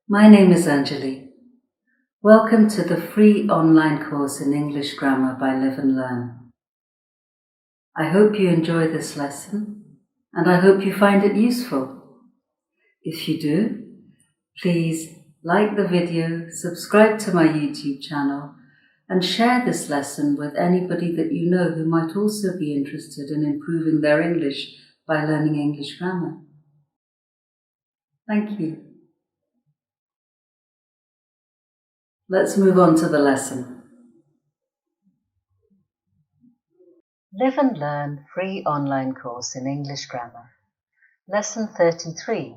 My name is Anjali. Welcome to the free online course in English Grammar by Live and Learn. I hope you enjoy this lesson and I hope you find it useful. If you do, please like the video, subscribe to my YouTube channel and share this lesson with anybody that you know who might also be interested in improving their English by learning English grammar. Thank you. Let's move on to the lesson. Live and Learn free online course in English grammar. Lesson 33.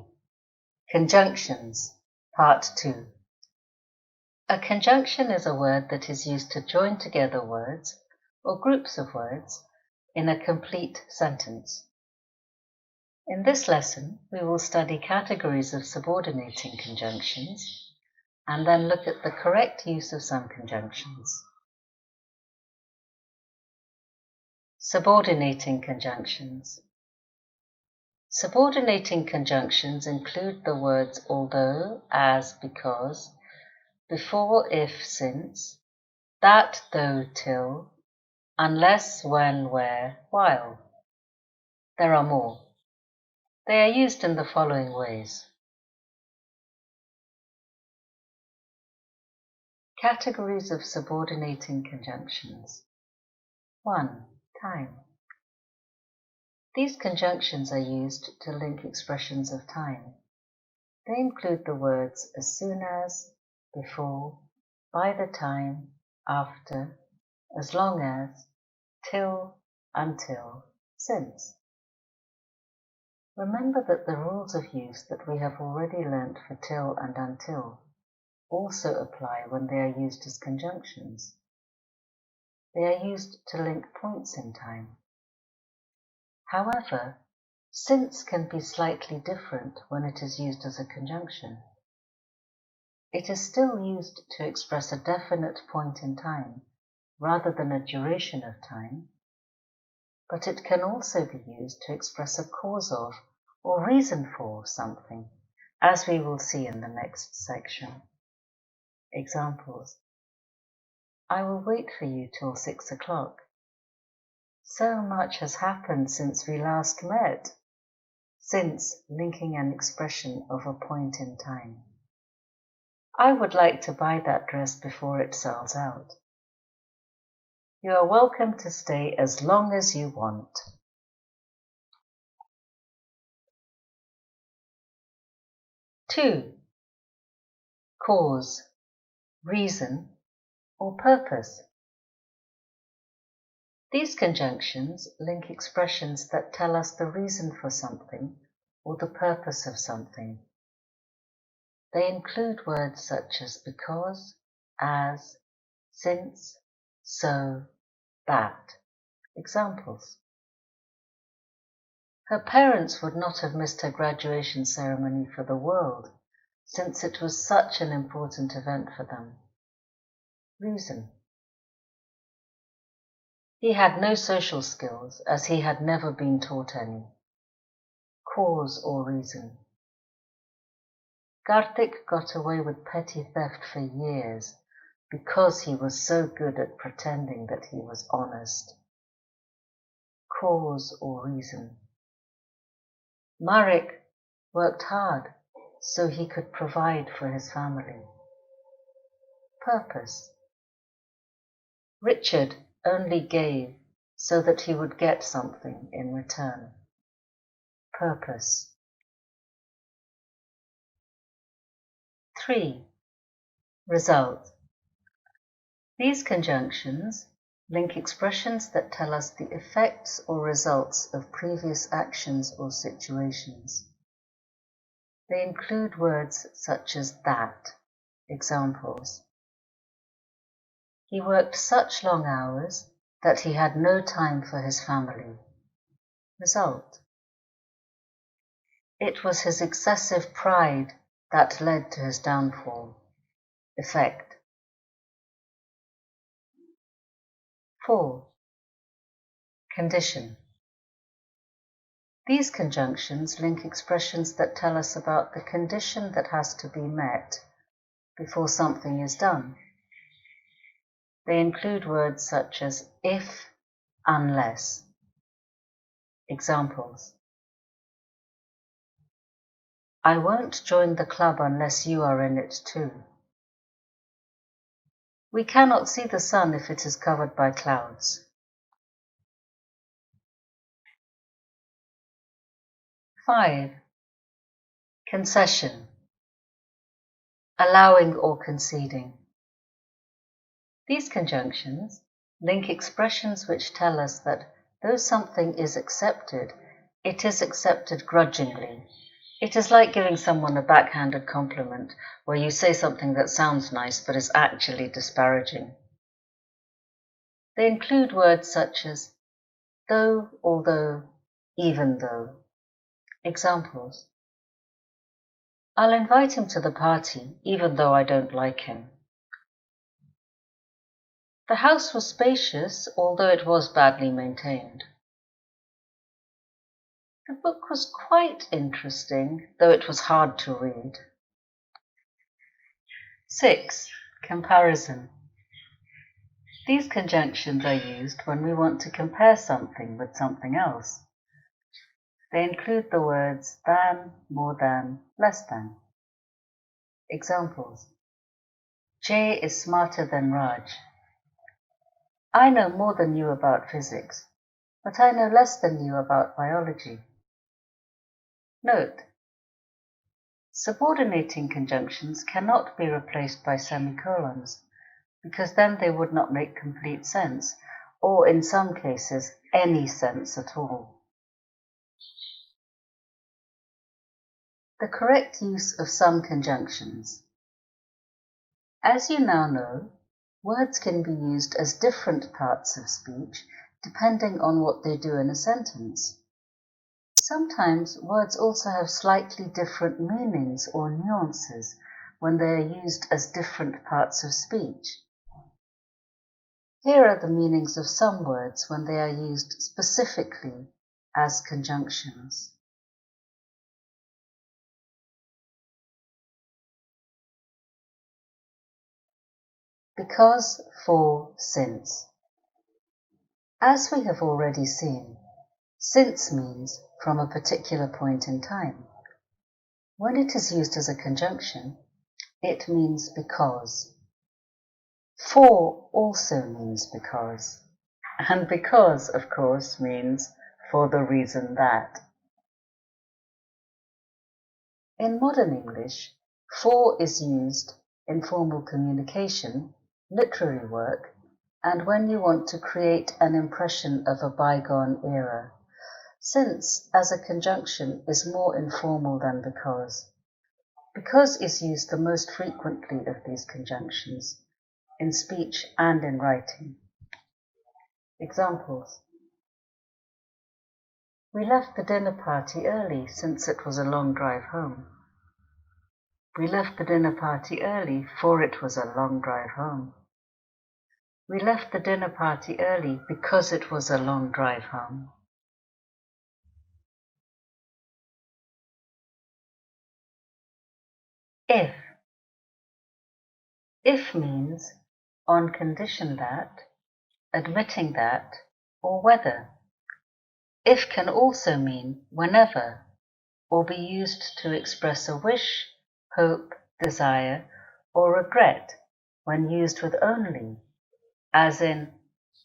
Conjunctions, Part 2. A conjunction is a word that is used to join together words or groups of words in a complete sentence. In this lesson, we will study categories of subordinating conjunctions and then look at the correct use of some conjunctions. Subordinating conjunctions. Subordinating conjunctions include the words although, as, because, before, if, since, that, though, till, unless, when, where, while. There are more. They are used in the following ways. Categories of subordinating conjunctions. 1. Time. These conjunctions are used to link expressions of time. They include the words as soon as, before, by the time, after, as long as, till, until, since. Remember that the rules of use that we have already learnt for till and until also apply when they are used as conjunctions. They are used to link points in time. However, since can be slightly different when it is used as a conjunction. It is still used to express a definite point in time rather than a duration of time, but it can also be used to express a cause of or reason for something, as we will see in the next section. Examples. I will wait for you till 6 o'clock. So much has happened since we last met. Since linking an expression of a point in time. I would like to buy that dress before it sells out. You are welcome to stay as long as you want. Two. Cause, reason, or purpose. These conjunctions link expressions that tell us the reason for something or the purpose of something. They include words such as because, as, since, so, that. Examples. Her parents would not have missed her graduation ceremony for the world, since it was such an important event for them. Reason. He had no social skills, as he had never been taught any. Cause or reason. Karthik got away with petty theft for years because he was so good at pretending that he was honest. Cause or reason. Marek worked hard so he could provide for his family. Purpose. Richard only gave so that he would get something in return. Purpose. 3. Result. These conjunctions link expressions that tell us the effects or results of previous actions or situations. They include words such as that. Examples. He worked such long hours that he had no time for his family. Result. It was his excessive pride that led to his downfall. Effect. 4. Condition. These conjunctions link expressions that tell us about the condition that has to be met before something is done. They include words such as if, unless. Examples: I won't join the club unless you are in it too. We cannot see the sun if it is covered by clouds. 5. Concession. Allowing or conceding. These conjunctions link expressions which tell us that though something is accepted, it is accepted grudgingly. It is like giving someone a backhanded compliment where you say something that sounds nice but is actually disparaging. They include words such as though, although, even though. Examples: I'll invite him to the party even though I don't like him. The house was spacious, although it was badly maintained. The book was quite interesting, though it was hard to read. 6. Comparison. These conjunctions are used when we want to compare something with something else. They include the words than, more than, less than. Examples: Jay is smarter than Raj. I know more than you about physics, but I know less than you about biology. Note: subordinating conjunctions cannot be replaced by semicolons, because then they would not make complete sense, or in some cases, any sense at all. The correct use of some conjunctions. As you now know, words can be used as different parts of speech depending on what they do in a sentence. Sometimes words also have slightly different meanings or nuances when they are used as different parts of speech. Here are the meanings of some words when they are used specifically as conjunctions. Because, for, since. As we have already seen, since means from a particular point in time. When it is used as a conjunction, it means because. For also means because. And because, of course, means for the reason that. In modern English, for is used in formal communication, literary work, and when you want to create an impression of a bygone era. Since, as a conjunction, is more informal than because. Because is used the most frequently of these conjunctions, in speech and in writing. Examples: We left the dinner party early since it was a long drive home. We left the dinner party early for it was a long drive home. We left the dinner party early because it was a long drive home. If. If means on condition that, admitting that, or whether. If can also mean whenever, or be used to express a wish, hope, desire, or regret when used with only, as in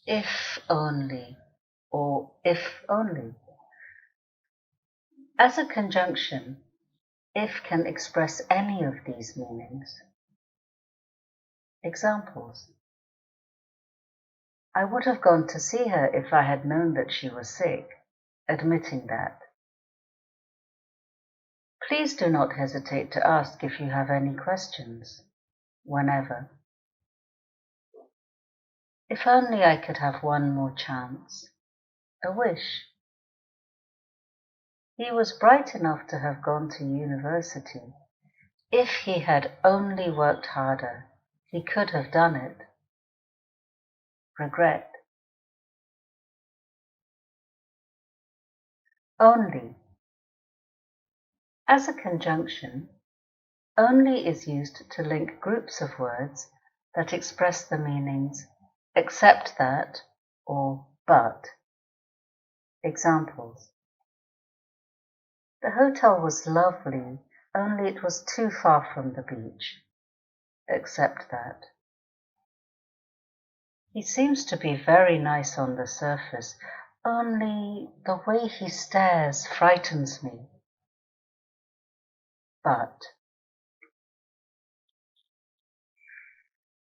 if only or if only. As a conjunction, if can express any of these meanings. Examples: I would have gone to see her if I had known that she was sick, admitting that. Please do not hesitate to ask if you have any questions, whenever. If only I could have one more chance, a wish. He was bright enough to have gone to university. If he had only worked harder, he could have done it. Regret. Only. As a conjunction, only is used to link groups of words that express the meanings except that or but. Examples. The hotel was lovely, only it was too far from the beach. Except that. He seems to be very nice on the surface, only the way he stares frightens me. But.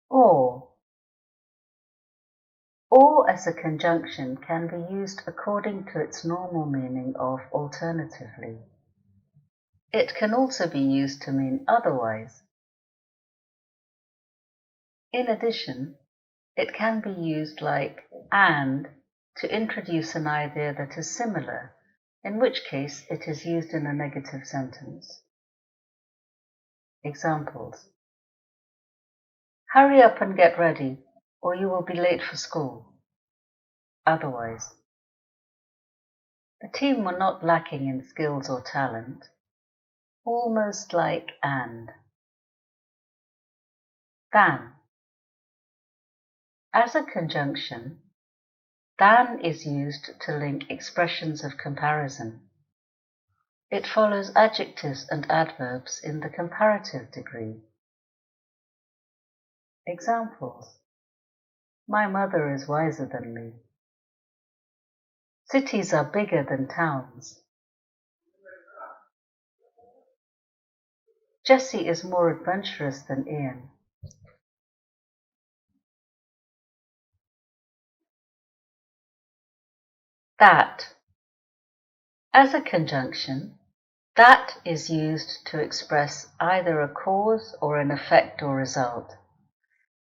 Or. Or as a conjunction can be used according to its normal meaning of alternatively. It can also be used to mean otherwise. In addition, it can be used like and to introduce an idea that is similar, in which case it is used in a negative sentence. Examples. Hurry up and get ready, or you will be late for school. Otherwise. The team were not lacking in skills or talent. Almost like and. Than. As a conjunction, than is used to link expressions of comparison. It follows adjectives and adverbs in the comparative degree. Examples. My mother is wiser than me. Cities are bigger than towns. Jessie is more adventurous than Ian. That. As a conjunction, that is used to express either a cause or an effect or result.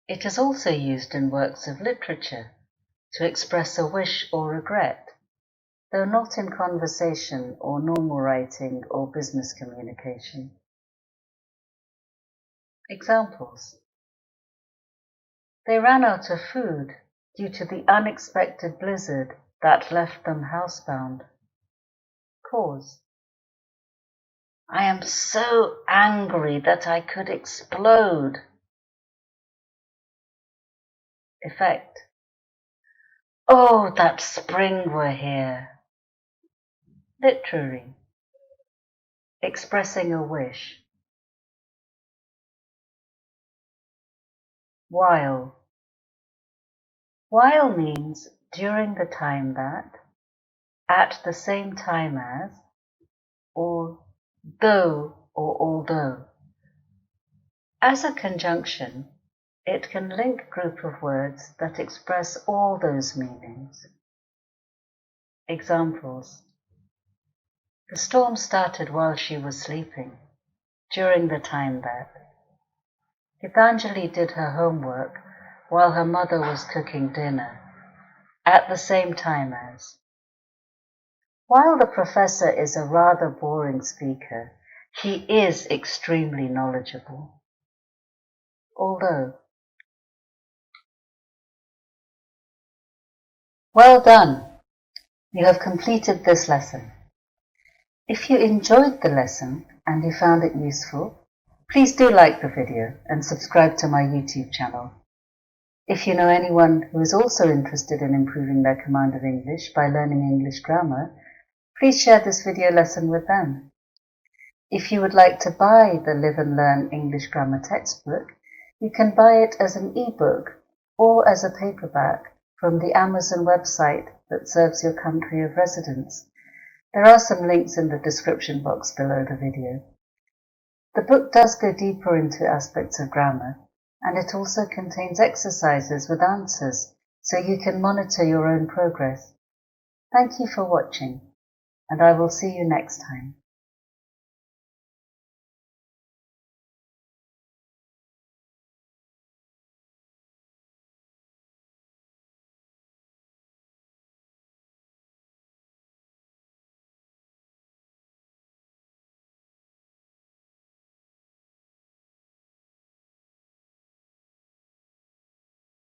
It is also used in works of literature to express a wish or regret, though not in conversation or normal writing or business communication. Examples. They ran out of food due to the unexpected blizzard that left them housebound. Cause. I am so angry that I could explode. Effect. Oh, that spring were here. Literary. Expressing a wish. While. While means during the time that, at the same time as, or though or although. As a conjunction, it can link a group of words that express all those meanings. Examples. The storm started while she was sleeping, during the time that. Gitanjali did her homework while her mother was cooking dinner, at the same time as. While the professor is a rather boring speaker, he is extremely knowledgeable. Although. Well done! You have completed this lesson. If you enjoyed the lesson and you found it useful, please do like the video and subscribe to my YouTube channel. If you know anyone who is also interested in improving their command of English by learning English grammar, please share this video lesson with them. If you would like to buy the Live and Learn English Grammar textbook, you can buy it as an ebook or as a paperback from the Amazon website that serves your country of residence. There are some links in the description box below the video. The book does go deeper into aspects of grammar, and it also contains exercises with answers so you can monitor your own progress. Thank you for watching, and I will see you next time.